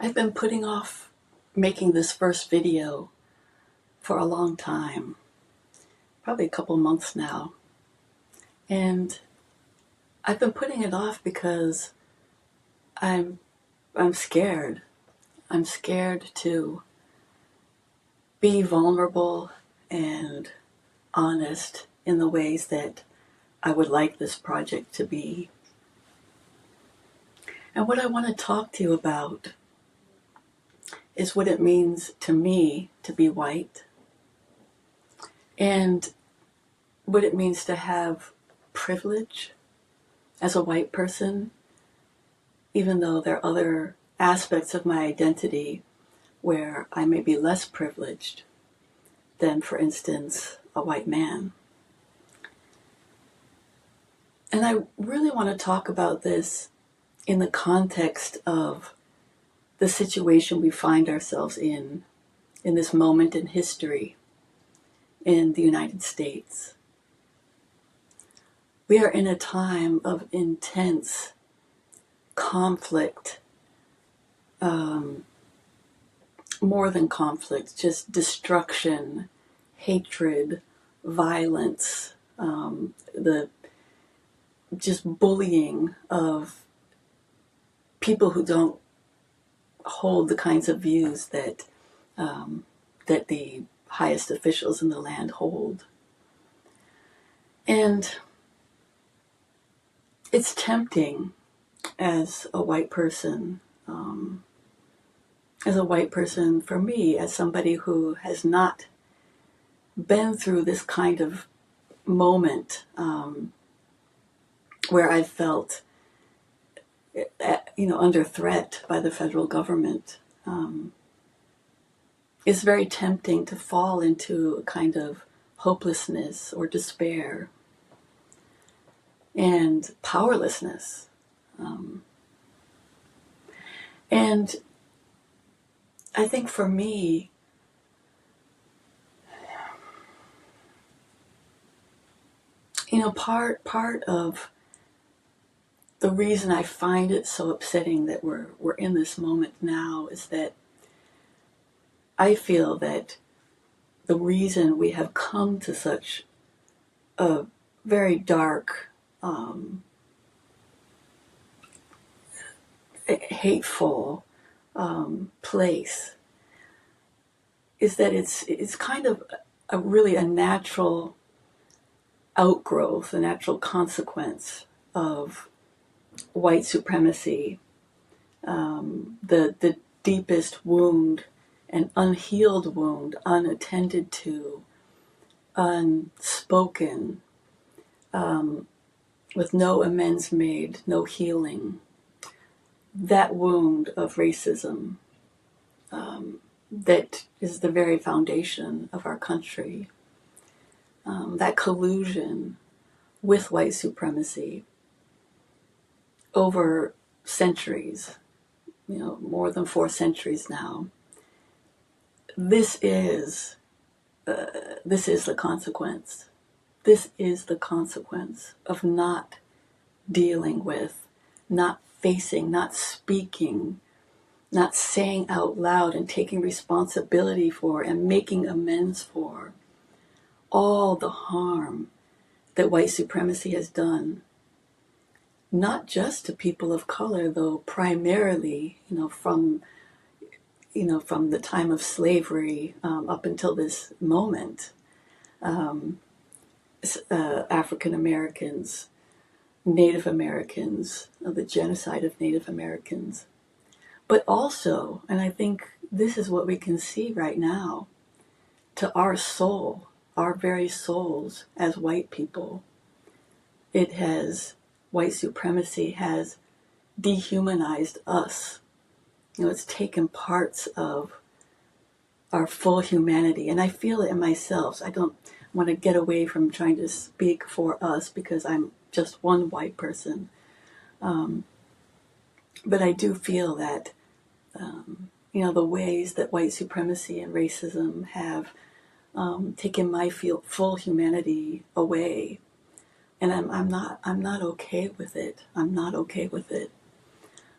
I've been putting off making this first video for a long time, probably a couple months now. And I've been putting it off because I'm scared. I'm scared to be vulnerable and honest in the ways that I would like this project to be. And what I want to talk to you about is what it means to me to be white, and what it means to have privilege as a white person, even though there are other aspects of my identity where I may be less privileged than, for instance, a white man. And I really want to talk about this in the context of the situation we find ourselves in this moment in history in the United States. We are in a time of intense conflict, more than conflict, just destruction, hatred, violence, the just bullying of people who don't hold the kinds of views that that the highest officials in the land hold. And it's tempting as a white person, for me, as somebody who has not been through this kind of moment where I've felt under threat by the federal government. It's very tempting to fall into a kind of hopelessness or despair and powerlessness. And I think for me, part of the reason I find it so upsetting that we're in this moment now is that I feel that the reason we have come to such a very dark, hateful place is that it's kind of a natural outgrowth, a natural consequence of white supremacy, the deepest wound, an unhealed wound, unattended to, unspoken, with no amends made, no healing. That wound of racism that is the very foundation of our country, that collusion with white supremacy over centuries, more than 4 centuries now. This is the consequence. This is the consequence of not dealing with, not facing, not speaking, not saying out loud and taking responsibility for and making amends for all the harm that white supremacy has done, not just to people of color, though primarily, from the time of slavery up until this moment, African Americans, Native Americans, the genocide of Native Americans, but also, and I think this is what we can see right now, to our soul, our very souls as white people. White supremacy has dehumanized us. It's taken parts of our full humanity, and I feel it in myself. I don't want to get away from trying to speak for us because I'm just one white person. But I do feel that, the ways that white supremacy and racism have taken my full humanity away, and I'm not okay with it. I'm not okay with it.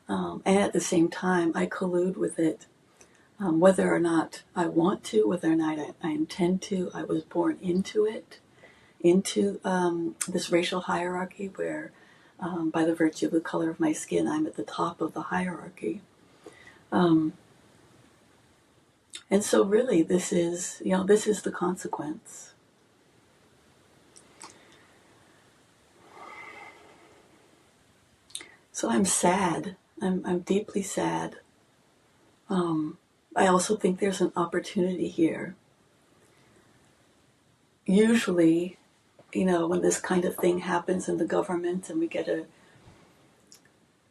And at the same time, I collude with it, whether or not I want to, whether or not I intend to. I was born into it, into this racial hierarchy where, by the virtue of the color of my skin, I'm at the top of the hierarchy. And so really this is the consequence. So I'm sad. I'm deeply sad. I also think there's an opportunity here. Usually, when this kind of thing happens in the government and we get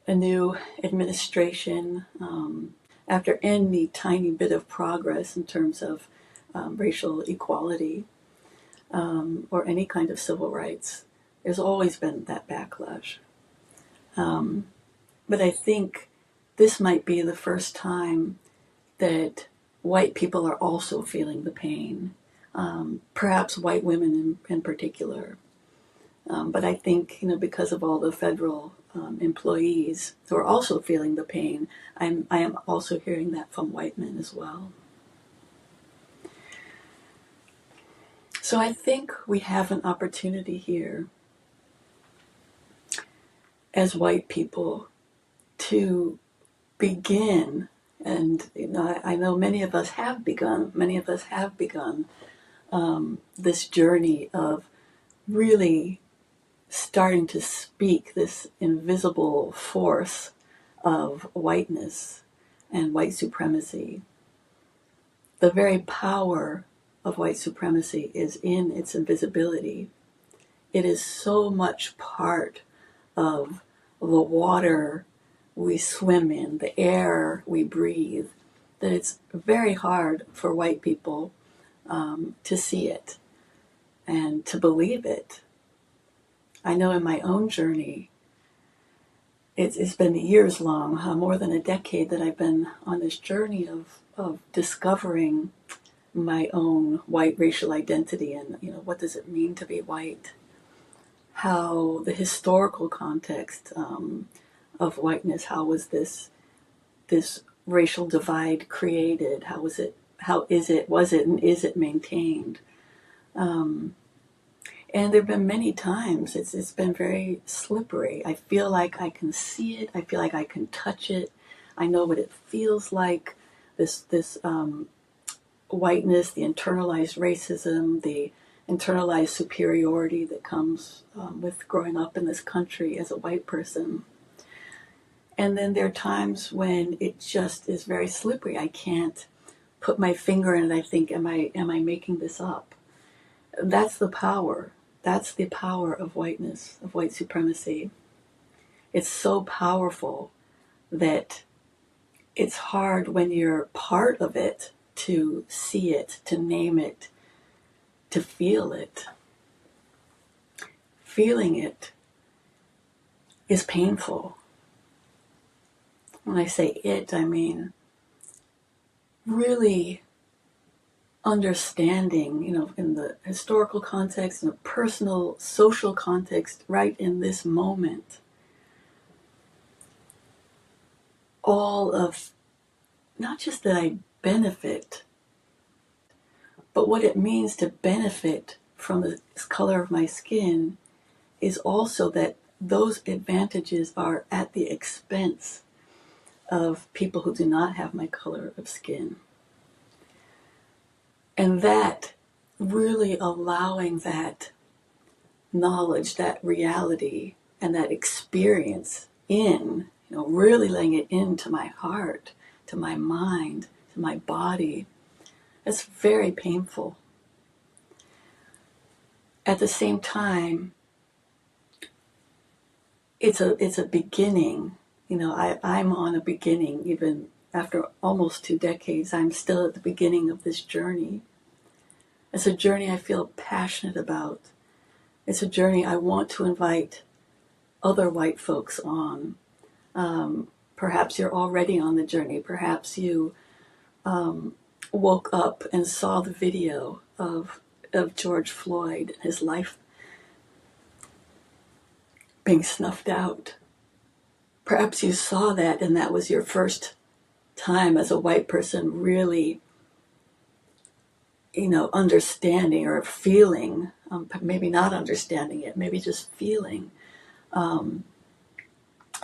a new administration, after any tiny bit of progress in terms of racial equality or any kind of civil rights, there's always been that backlash. But I think this might be the first time that white people are also feeling the pain, perhaps white women in particular. But I think, because of all the federal employees who are also feeling the pain, I am also hearing that from white men as well. So I think we have an opportunity here as white people to begin, and I know many of us have begun this journey of really starting to speak this invisible force of whiteness and white supremacy. The very power of white supremacy is in its invisibility. It is so much part of the water we swim in, the air we breathe, that it's very hard for white people to see it and to believe it. I know in my own journey, it's been years long, more than a decade that I've been on this journey of discovering my own white racial identity and, what does it mean to be white? How the historical context of whiteness, how was this racial divide created? Was it, and is it maintained? And there have been many times it's been very slippery. I feel like I can see it. I feel like I can touch it. I know what it feels like. This whiteness, the internalized racism, the internalized superiority that comes with growing up in this country as a white person. And then there are times when it just is very slippery. I can't put my finger in it. I think, am I making this up? That's the power. That's the power of whiteness, of white supremacy. It's so powerful that it's hard when you're part of it to see it, to name it, to feel it. Feeling it is painful. When I say it, I mean really understanding, in the historical context, in a personal, social context, right in this moment, all of, not just that I benefit, but what it means to benefit from the color of my skin is also that those advantages are at the expense of people who do not have my color of skin. And that really allowing that knowledge, that reality, and that experience in, really laying it into my heart, to my mind, to my body, it's very painful. At the same time, it's a beginning. I'm on a beginning. Even after almost 2 decades, I'm still at the beginning of this journey. It's a journey I feel passionate about. It's a journey I want to invite other white folks on. Perhaps you're already on the journey. Perhaps you woke up and saw the video of George Floyd, his life being snuffed out. Perhaps you saw that and that was your first time as a white person really, understanding or feeling, maybe not understanding it, maybe just feeling the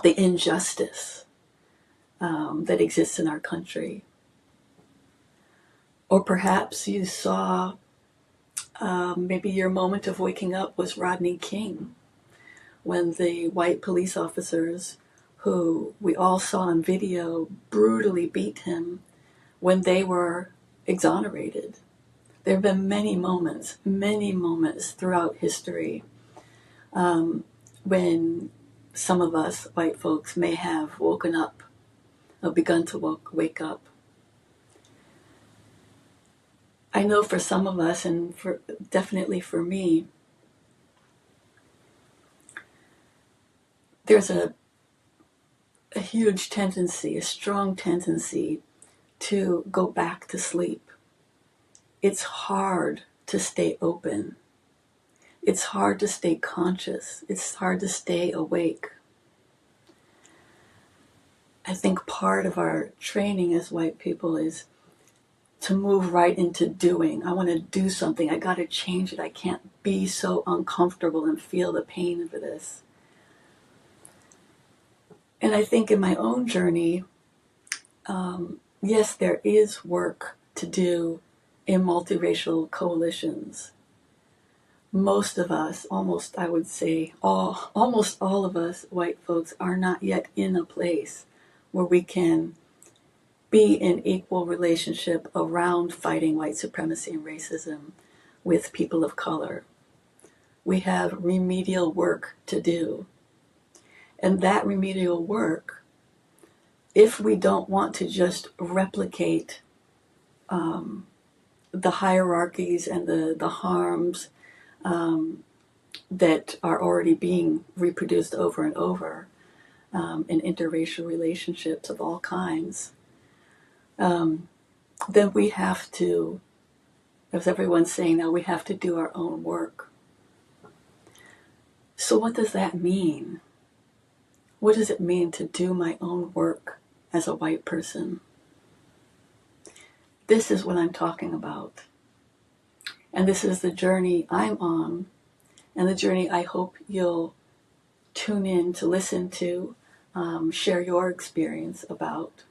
injustice that exists in our country. Or perhaps you saw, maybe your moment of waking up was Rodney King, when the white police officers who we all saw on video brutally beat him when they were exonerated. There have been many moments throughout history when some of us white folks may have woken up, or begun to wake up. I know for some of us, and definitely for me, there's a huge tendency, a strong tendency to go back to sleep. It's hard to stay open. It's hard to stay conscious. It's hard to stay awake. I think part of our training as white people is to move right into doing. I want to do something. I got to change it. I can't be so uncomfortable and feel the pain of this. And I think in my own journey, yes, there is work to do in multiracial coalitions. Most of us, almost I would say almost all of us white folks are not yet in a place where we can be in equal relationship around fighting white supremacy and racism with people of color. We have remedial work to do. And that remedial work, if we don't want to just replicate the hierarchies and the harms that are already being reproduced over and over in interracial relationships of all kinds, then we have to, as everyone's saying now, we have to do our own work. So what does that mean? What does it mean to do my own work as a white person? This is what I'm talking about. And this is the journey I'm on, and the journey I hope you'll tune in to listen to, share your experience about.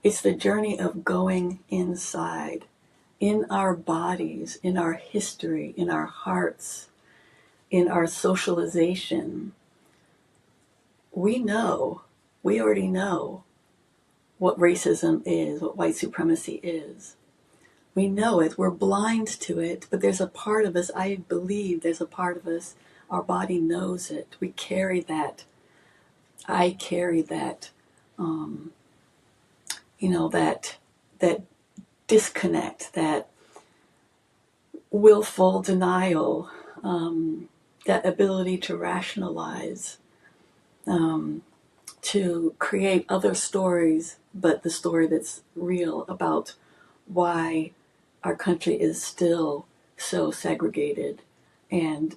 It's the journey of going inside, in our bodies, in our history, in our hearts, in our socialization. We already know what racism is, what white supremacy is. We know it, we're blind to it, but there's a part of us, I believe there's a part of us, our body knows it. We carry that. I carry that, that disconnect, that willful denial, that ability to rationalize, to create other stories, but the story that's real about why our country is still so segregated and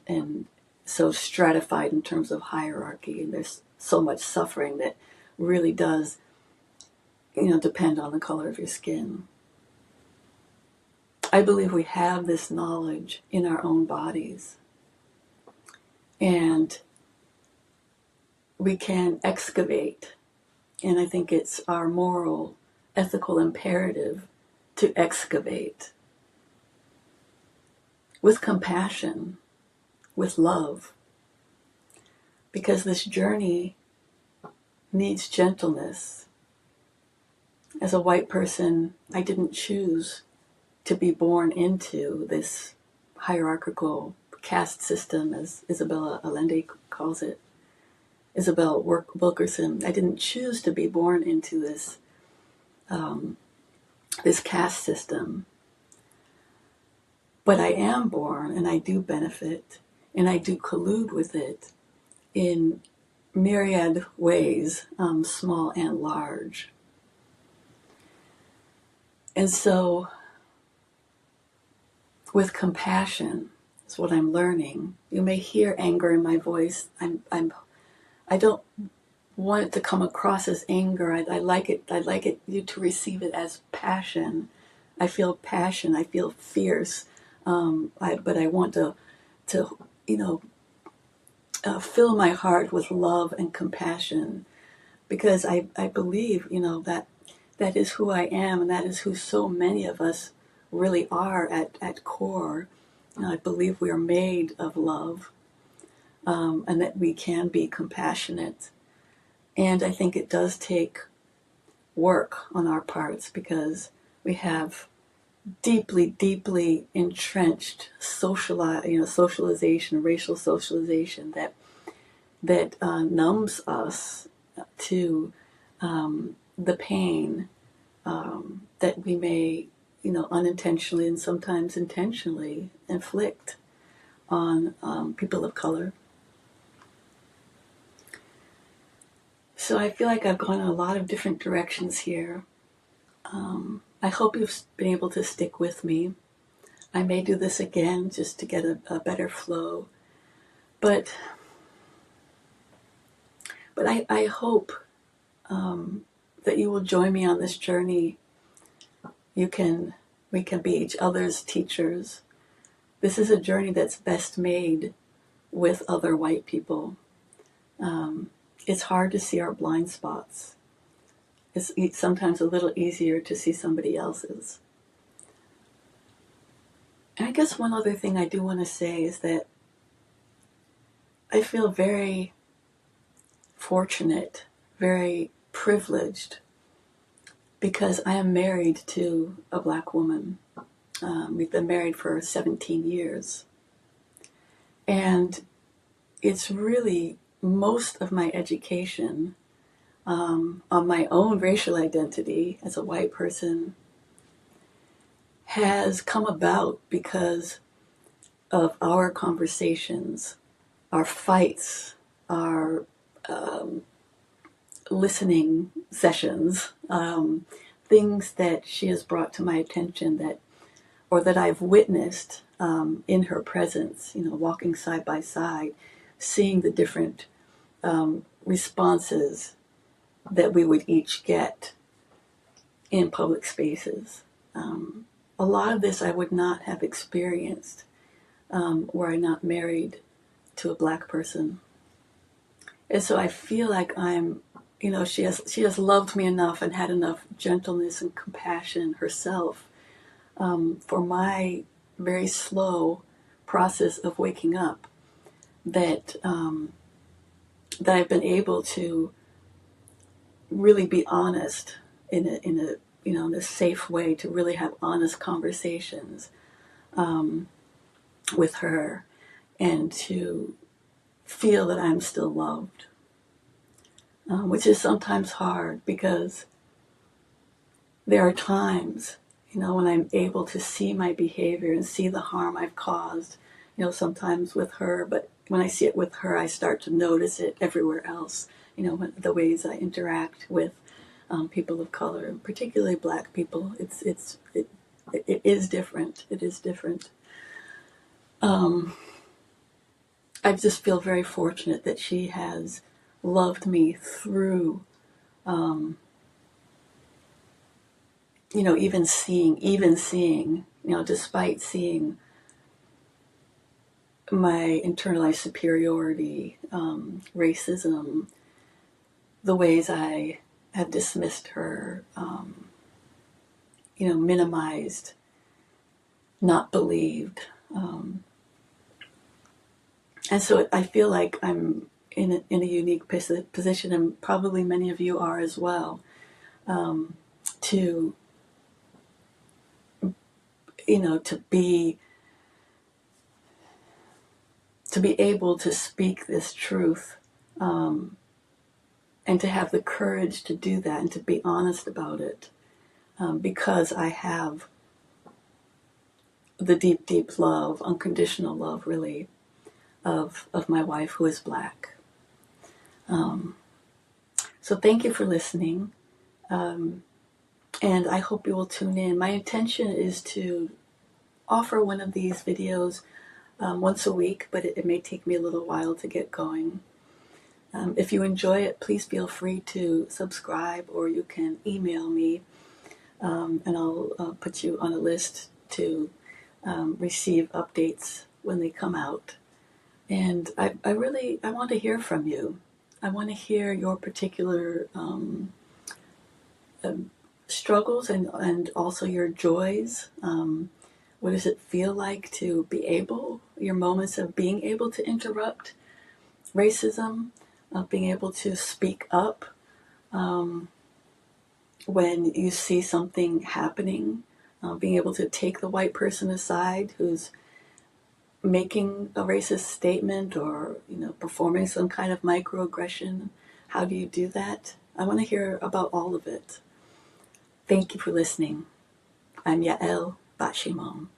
so stratified in terms of hierarchy, and there's so much suffering that really does, depend on the color of your skin. I believe we have this knowledge in our own bodies, and we can excavate, and I think it's our moral, ethical imperative to excavate with compassion, with love, because this journey needs gentleness. As a white person, I didn't choose to be born into this hierarchical caste system, as Isabella Allende calls it. Isabel Wilkerson, I didn't choose to be born into this this caste system. But I am born, and I do benefit, and I do collude with it in myriad ways, small and large. And so, with compassion is what I'm learning. You may hear anger in my voice. I don't want it to come across as anger. I like it. I like it you to receive it as passion. I feel passion. I feel fierce. But I want to fill my heart with love and compassion, because I believe, that is who I am, and that is who so many of us really are at core. I believe we are made of love, and that we can be compassionate. And I think it does take work on our parts, because we have deeply, deeply entrenched socialization, racial socialization that numbs us to the pain that we may, unintentionally and sometimes intentionally inflict on people of color. So I feel like I've gone in a lot of different directions here. I hope you've been able to stick with me. I may do this again just to get a better flow. But I hope that you will join me on this journey. We can be each other's teachers. This is a journey that's best made with other white people. It's hard to see our blind spots. It's sometimes a little easier to see somebody else's. And I guess one other thing I do want to say is that I feel very fortunate, very privileged, because I am married to a Black woman. We've been married for 17 years. And it's really most of my education on my own racial identity as a white person has come about because of our conversations, our fights, our listening sessions, things that she has brought to my attention that I've witnessed in her presence, walking side by side, seeing the different responses that we would each get in public spaces. A lot of this I would not have experienced were I not married to a Black person. And so I feel like I'm, she has loved me enough and had enough gentleness and compassion herself for my very slow process of waking up, that I've been able to really be honest in a safe way, to really have honest conversations with her, and to feel that I'm still loved, which is sometimes hard, because there are times, when I'm able to see my behavior and see the harm I've caused, sometimes with her, but when I see it with her, I start to notice it everywhere else, the ways I interact with people of color, particularly Black people. It is different. It is different. I just feel very fortunate that she has loved me through, even seeing, despite seeing my internalized superiority, racism, the ways I have dismissed her, minimized, not believed. And so I feel like I'm in a unique position, and probably many of you are as well, to be able to speak this truth, and to have the courage to do that and to be honest about it, because I have the deep, deep love, unconditional love, really, of my wife, who is Black. So thank you for listening, and I hope you will tune in. My intention is to offer one of these videos once a week, but it may take me a little while to get going. If you enjoy it, please feel free to subscribe, or you can email me, and I'll put you on a list to receive updates when they come out. And I really want to hear from you. I want to hear your particular struggles and also your joys. What does it feel like to be able, your moments of being able to interrupt racism, of being able to speak up when you see something happening, being able to take the white person aside who's making a racist statement or performing some kind of microaggression. How do you do that? I want to hear about all of it. Thank you for listening. I'm Yael Bat-Shimon.